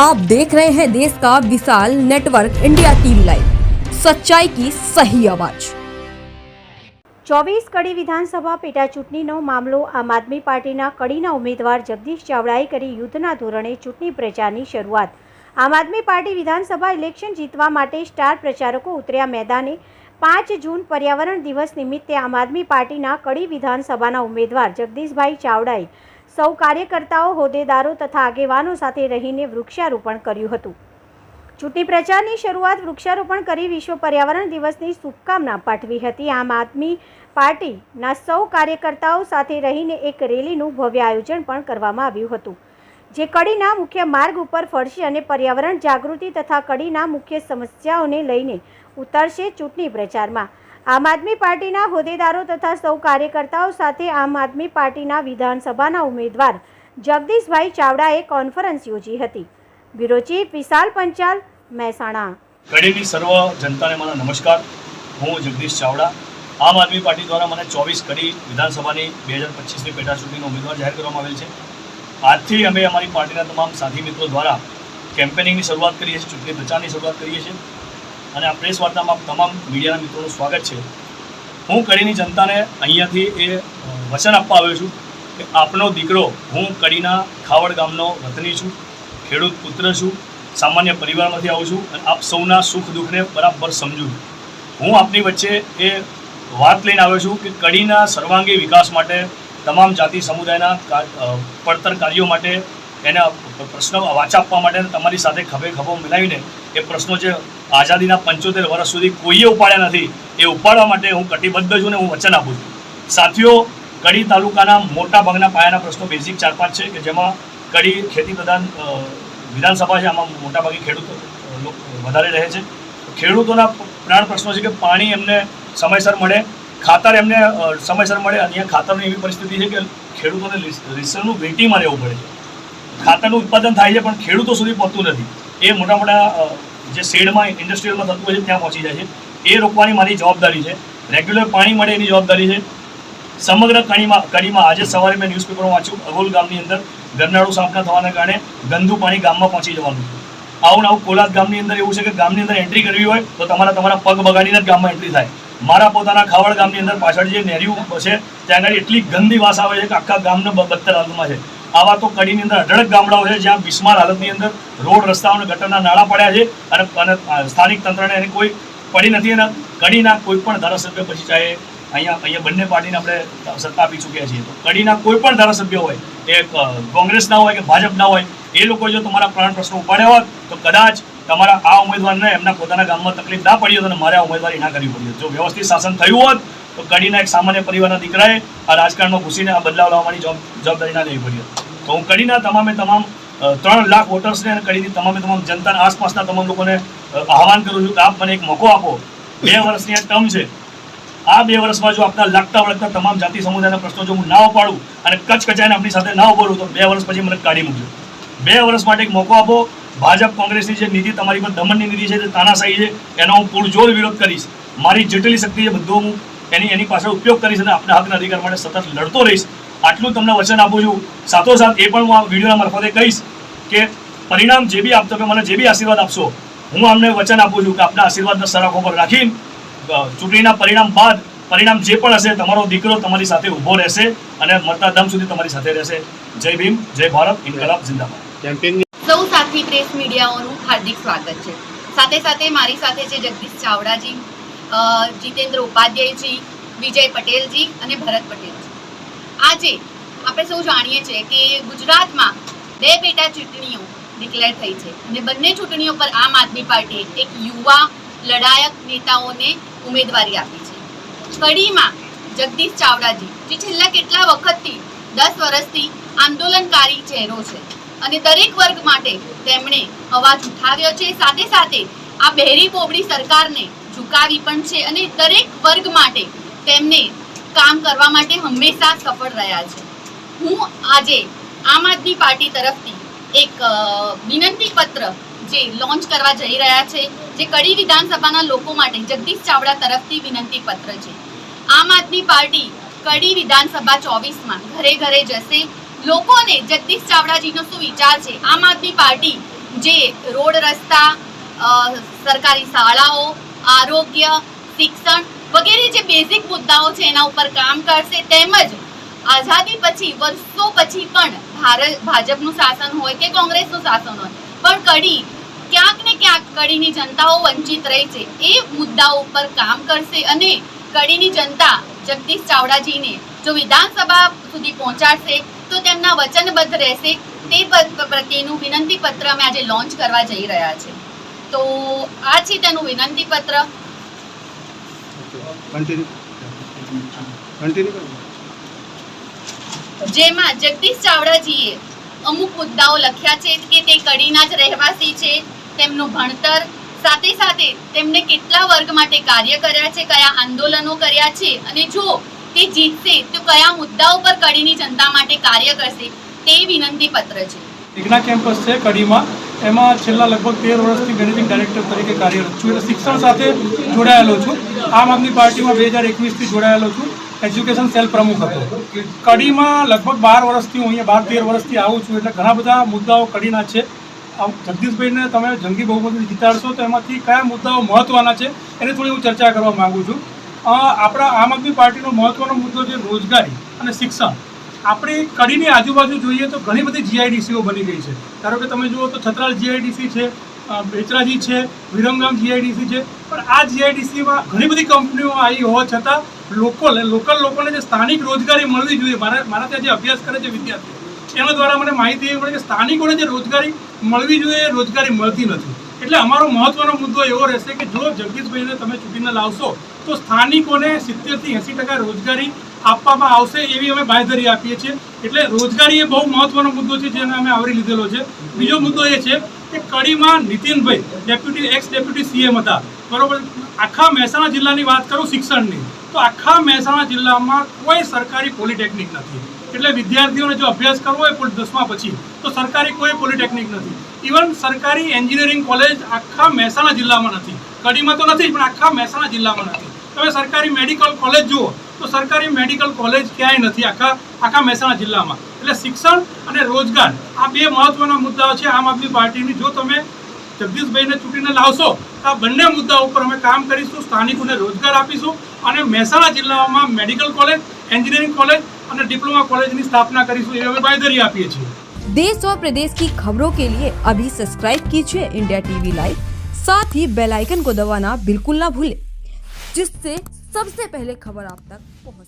आप देख रहे हैं देश का विशाल नेटवर्क इंडिया टीवी लाइव, सच्चाई की सही आवाज। 24 कड़ी विधानसभा पेटा चूंटણીનો મામલો આમ આદમી પાર્ટીના કડીના ઉમેદવાર જગદીશ ચાવડાએ કરી યુદ્ધના ધોરણે ચૂંટણી પ્રચારની શરૂઆત। આમ આદમી પાર્ટી વિધાનસભા ઇલેક્શન જીતવા માટે સ્ટાર પ્રચારકો ઉતર્યા મેદાને। 5 જૂન પર્યાવરણ દિવસ નિમિત્તે આમ આદમી પાર્ટીના કડી વિધાનસભાના ઉમેદવાર જગદીશભાઈ ચાવડાએ સૌ કાર્યકર્તાઓ, હોદ્દેદારો તથા આગેવાનો સાથે રહીને વૃક્ષારોપણ કર્યું હતું। ચૂંટણી પ્રચારની શરૂઆત વૃક્ષારોપણ કરી વિશ્વ પર્યાવરણ દિવસની શુભકામના પાઠવી હતી। આમ આદમી પાર્ટીના સૌ કાર્યકર્તાઓ સાથે રહીને એક રેલીનું ભવ્ય આયોજન પણ કરવામાં આવ્યું હતું, જે કડીના મુખ્ય માર્ગ ઉપર ફરશે અને પર્યાવરણ જાગૃતિ તથા કડીના મુખ્ય સમસ્યાઓને લઈને ઉતરશે। ચૂંટણી પ્રચારમાં આમ આદમી પાર્ટીના હોદ્દેદારો તથા સૌ કાર્યકર્તાઓ સાથે આમ આદમી પાર્ટીના વિધાનસભાના ઉમેદવાર જગદીશભાઈ ચાવડાએ કોન્ફરન્સ યોજી હતી। બ્યુરો ચીફ વિશાલ પંચાલ, મહેસાણા। કડીની સર્વ જનતાને મારા નમસ્કાર। હું જગદીશ ચાવડા। આમ આદમી પાર્ટી દ્વારા મને 24 કડી વિધાનસભાની 2025ની પેટા ચૂંટણીનો ઉમેદવાર જાહેર કરવામાં આવેલ છે। આજથી અમે અમારી પાર્ટીના તમામ સાથી મિત્રો દ્વારા કેમ્પેનિંગની શરૂઆત કરીએ છીએ, ચૂંટણી પ્રચારની શરૂઆત કરીએ છીએ અને આ પ્રેસ વાર્તામાં તમામ મીડિયાના મિત્રોનું સ્વાગત છે। હું કડીની જનતાને અહીંયાથી એ વચન આપવા આવ્યો છું કે આપનો દીકરો, હું કડીના ખાવડ ગામનો વતની છું, ખેડૂત પુત્ર છું, સામાન્ય પરિવારમાંથી આવું છું અને આપ સૌના સુખ દુઃખને બરાબર સમજું છું। હું આપની વચ્ચે એ વાત લઈને આવ્યો છું કે કડીના સર્વાંગી વિકાસ માટે, તમામ જાતિ સમુદાયના પડતર કાર્યો માટે, એના પ્રશ્નો વાચા આપવા માટે તમારી સાથે ખભે ખભો મિલાવીને એ પ્રશ્નો જે આઝાદીના 75 વર્ષ સુધી કોઈએ ઉપાડ્યા નથી એ ઉપાડવા માટે હું કટિબદ્ધ છું અને હું વચન આપું છું। સાથીઓ, કડી તાલુકાના મોટા ભાગના પાયાના પ્રશ્નો બેઝિક 4-5 છે કે જેમાં કડી ખેતી પ્રધાન વિધાનસભા છે, આમાં મોટાભાગે ખેડૂતો વધારે રહે છે। ખેડૂતોના પ્રાણ પ્રશ્નો છે કે પાણી એમને સમયસર મળે, ખાતર એમને સમયસર મળે। અહીંયા ખાતરની એવી પરિસ્થિતિ છે કે ખેડૂતોને રીસરનું વેટિંગમાં રહેવું પડે છે। ખાતરનું ઉત્પાદન થાય છે પણ ખેડૂતો સુધી પહોંચતું નથી। એ મોટા મોટા જે શેડમાં ઇન્ડસ્ટ્રીયલમાં થતું હોય છે ત્યાં પહોંચી જાય છે। એ રોકવાની મારી જવાબદારી છે। રેગ્યુલર પાણી મળે એની જવાબદારી છે। સમગ્ર કડીમાં આજે સવારે મેં ન્યૂઝપેપરમાં વાંચ્યું, અગોલ ગામની અંદર ગરનાળું સાફ ન થવાના કારણે ગંદુ પાણી ગામમાં પહોંચી જવાનું છે। આવું કોલાદ ગામની અંદર એવું છે કે ગામની અંદર એન્ટ્રી કરવી હોય તો તમારા પગ બગાડીને જ ગામમાં એન્ટ્રી થાય। મારા પોતાના ખાવડ ગામની અંદર પાછળ જે નેરિયું છે ત્યાં આગળ એટલી ગંદી વાસ આવે છે કે આખા ગામને બદતર હાલતમાં છે। આવા તો કડીની અંદર અઢળક ગામડાઓ છે જ્યાં બિસ્માર હાલતની અંદર રોડ, રસ્તાઓ અને ગટરના નાળા પડ્યા છે અને સ્થાનિક તંત્રને એની કોઈ પડી નથી। અને કડીના કોઈ પણ ધારાસભ્ય, પછી ચાહે અહીંયા બંને પાર્ટીને આપણે સત્તા આપી ચૂક્યા છીએ, તો કડીના કોઈ પણ ધારાસભ્ય હોય, એ કોંગ્રેસના હોય કે ભાજપના હોય, એ લોકો જો તમારા પ્રાણ પ્રશ્નો ઉપાડ્યા હોત તો કદાચ તમારા આ ઉમેદવારને એમના પોતાના ગામમાં તકલીફ ના પડી હોત અને મારે આ ઉમેદવારી ના કરવી પડી હોત। જો વ્યવસ્થિત શાસન થયું હોત તો કડીના એક સામાન્ય પરિવારના દીકરાએ આ રાજકારણમાં ઘૂસીને આ બદલાવ લાવવાની જવાબદારી ના લેવી પડી હોત। તો હું કડીના તમામ 3 લાખ વોટર્સને અને કડીની તમામ જનતાના આસપાસના તમામ લોકોને આહવાન કરું છું કે આપ મને એક મોકો આપો। 2 વર્ષની આ ટર્મ છે, આ 2 વર્ષમાં જો આપના લાગતા વળગતા તમામ જાતિ સમુદાયના પ્રશ્નો જો હું ના ઉપાડું અને કચકચાઈને આપણી સાથે ના ઉભો રહું તો 2 વર્ષ પછી મને કાઢી મૂકજો। 2 વર્ષ માટે એક મોકો આપો। ભાજપ કોંગ્રેસની જે નીતિ, તમારી પર દમનની નીતિ છે, જે તાનાશાહી છે, એનો હું પૂરજોર વિરોધ કરીશ। મારી જેટલી શક્તિ છે બધું હું એની પાછળ ઉપયોગ કરીશ અને આપણા હકના અધિકાર માટે સતત લડતો રહીશ। આટલું તમને વચન આપું છું। સાથોસાથ એ પણ હું આ વિડીયોના મારફતે કહીશ કે પરિણામ જે બી આપતો, કે મને જે બી આશીર્વાદ આપશો, હું અમને વચન આપું છું કે આપના આશીર્વાદના સરાખો પર રાખીને ચૂંટણીના પરિણામ બાદ પરિણામ જે પણ હશે, તમારો દીકરો તમારી સાથે ઊભો રહેશે અને મરતા દમ સુધી તમારી સાથે રહેશે। જય ભીમ, જય ભારત, ઇન્કલાબ જિંદાબાદ। સૌ સાથી પ્રેસ મીડિયાઓનું હાર્દિક સ્વાગત છે। સાથે સાથે મારી સાથે છે જગદીશ ચાવડાજી, જીતેન્દ્ર ઉપાધ્યાયજી, વિજય પટેલજી અને ભરત પટેલજી। આજે આપણે સૌ જાણીએ છીએ કે ગુજરાતમાં 2 પેટા ચૂંટણીઓ ડિક્લેર થઈ છે અને બંને ચૂંટણીઓ પર આમ આદમી પાર્ટીએ એક યુવા લડાયક નેતાઓને ઉમેદવારી આપી છે। કડીમાં જગદીશ ચાવડાજી, જે છેલ્લા કેટલા વખતથી 10 વર્ષથી આંદોલનકારી ચહેરો છે અને દરેક વર્ગ માટે તેમણે અવાજ ઉઠાવ્યો છે। સાથે સાથે આ બહેરી પોબડી સરકારને ઝુકાવી પણ છે અને દરેક વર્ગ માટે તેમને કામ કરવા માટે હંમેશા સફળ રહ્યા છે। હું આજે આમ આદમી પાર્ટી તરફથી એક વિનંતી પત્ર જે લોન્ચ કરવા જઈ રહ્યા છે, જે કડી વિધાનસભાના લોકો માટે જગદીશ ચાવડા તરફથી વિનંતી પત્ર છે। આમ આદમી પાર્ટી કડી વિધાનસભા 24માં ઘરે ઘરે જશે। લોકોને જગદીશ ચાવડાજીનો શું વિચાર છે, આમ આદમી પાર્ટી જે રોડ રસ્તા, સરકારી શાળાઓ, આરોગ્ય, શિક્ષણ વગેરે જે બેઝિક મુદ્દાઓ છે એના ઉપર કામ કરશે. તેમજ આઝાદી પછી વર્ષો પછી પણ ભાજપનું શાસન હોય કે કોંગ્રેસનું શાસન હોય, પણ કડી ક્યાંક ને ક્યાંક કડીની જનતાઓ વંચિત રહી છે એ મુદ્દાઓ ઉપર કામ કરશે. અને કડીની જનતા જગદીશ ચાવડાજીને જો વિધાનસભા સુધી પહોંચાડશે તો તેમના વચનબદ્ધ રહેશે. તે પ્રત્યેનું વિનંતી પત્ર અમે આજે લોન્ચ કરવા જઈ રહ્યા છે. તો આ છે તેનું વિનંતી પત્ર. જેમાં જગદીશ ચાવડાજીએ અમુક મુદ્દાઓ લખ્યા છે કે તે કડીના જ રહેવાસી છે, તેમનું ભણતર, સાથે સાથે તેમને કેટલા વર્ગ માટે કાર્ય કર્યા છે, કયા આંદોલનો કર્યા છે, અને જો તે જીતશે તો કયા મુદ્દાઓ પર કડીની જનતા માટે કાર્ય કરશે તે વિનંતી પત્ર છે. ઇગ્ના કેમ્પસ છે કડીમાં, એમાં છેલ્લા લગભગ 13 વર્ષથી મેનેજિંગ ડાયરેક્ટર તરીકે કાર્યરત છું. એટલે શિક્ષણ સાથે જોડાયેલો છું. આમ આદમી પાર્ટીમાં 2021થી જોડાયેલો છું. એજ્યુકેશન સેલ પ્રમુખ હતો. કડીમાં લગભગ 12 વર્ષથી હું અહીંયા 12-13 વર્ષથી આવું છું. એટલે ઘણા બધા મુદ્દાઓ કડીના છે. જગદીશભાઈને તમે જંગી બહુમતીથી જીતાડશો તો એમાંથી કયા મુદ્દાઓ મહત્ત્વના છે એની થોડી હું ચર્ચા કરવા માગું છું. આપણા આમ આદમી પાર્ટીનો મહત્ત્વનો મુદ્દો છે રોજગારી અને શિક્ષણ. આપણી કડીની આજુબાજુ જોઈએ તો ઘણી બધી જીઆઈડીસીઓ બની ગઈ છે. ધારો કે તમે જુઓ તો છત્રાલ જીઆઈડીસી છે, બેચરાજી છે, વિરમગામ જીઆઈડીસી છે. પણ આ જીઆઈડીસીમાં ઘણી બધી કંપનીઓ આવી હોવા છતાં લોકલ લોકોને જે સ્થાનિક રોજગારી મળવી જોઈએ, મારા ત્યાં જે અભ્યાસ કરે છે વિદ્યાર્થીઓ એના દ્વારા મને માહિતી એવી મળે કે સ્થાનિકોને જે રોજગારી મળવી જોઈએ એ રોજગારી મળતી નથી. એટલે અમારો મહત્વનો મુદ્દો એવો રહેશે કે જો જગદીશભાઈને તમે ચૂંટીને લાવશો તો સ્થાનિકોને 70-80% રોજગારી આપવામાં આવશે એવી અમે બાંયધરી આપીએ છીએ. એટલે રોજગારી એ બહુ મહત્વનો મુદ્દો છે જેને અમે આવરી લીધેલો છે. બીજો મુદ્દો એ છે કે કડીમાં નીતિનભાઈ એક્સ ડેપ્યુટી સીએમ હતા, બરોબર. આખા મહેસાણા જિલ્લાની વાત કરું શિક્ષણની તો આખા મહેસાણા જિલ્લામાં કોઈ સરકારી પોલિટેકનિક નથી. એટલે વિદ્યાર્થીઓને જો અભ્યાસ કરવો હોય 10મા પછી તો સરકારી કોઈ પોલિટેકનિક નથી. ઇવન સરકારી એન્જિનિયરિંગ કોલેજ આખા મહેસાણા જિલ્લામાં નથી. કડીમાં તો નથી પણ આખા મહેસાણા જિલ્લામાં નથી. તમે સરકારી મેડિકલ કોલેજ જુઓ તો સરકારી મેડિકલ કોલેજ ક્યાંય નથી આખા મહેસાણા જિલ્લામાં. એટલે શિક્ષણ અને રોજગાર આ બે મહત્વના મુદ્દાઓ છે આમ આદમી પાર્ટીની. જો તમે જગદીશભાઈને ચૂંટીને લાવશો તો આ બંને મુદ્દા ઉપર અમે કામ કરીશું. સ્થાનિકોને રોજગાર આપીશું અને મહેસાણા જિલ્લામાં મેડિકલ કોલેજ, एंजिनियरिंग कॉलेज और डिप्लोमा कॉलेज की स्थापना करीશું એ અમે બાંયધરી આપીએ છીએ. देश और प्रदेश की खबरों के लिए अभी सब्सक्राइब कीजिए इंडिया टीवी लाइव, साथ ही बेल आइकन को दबाना बिल्कुल ना भूलें, जिससे सबसे पहले खबर आप तक पहुंच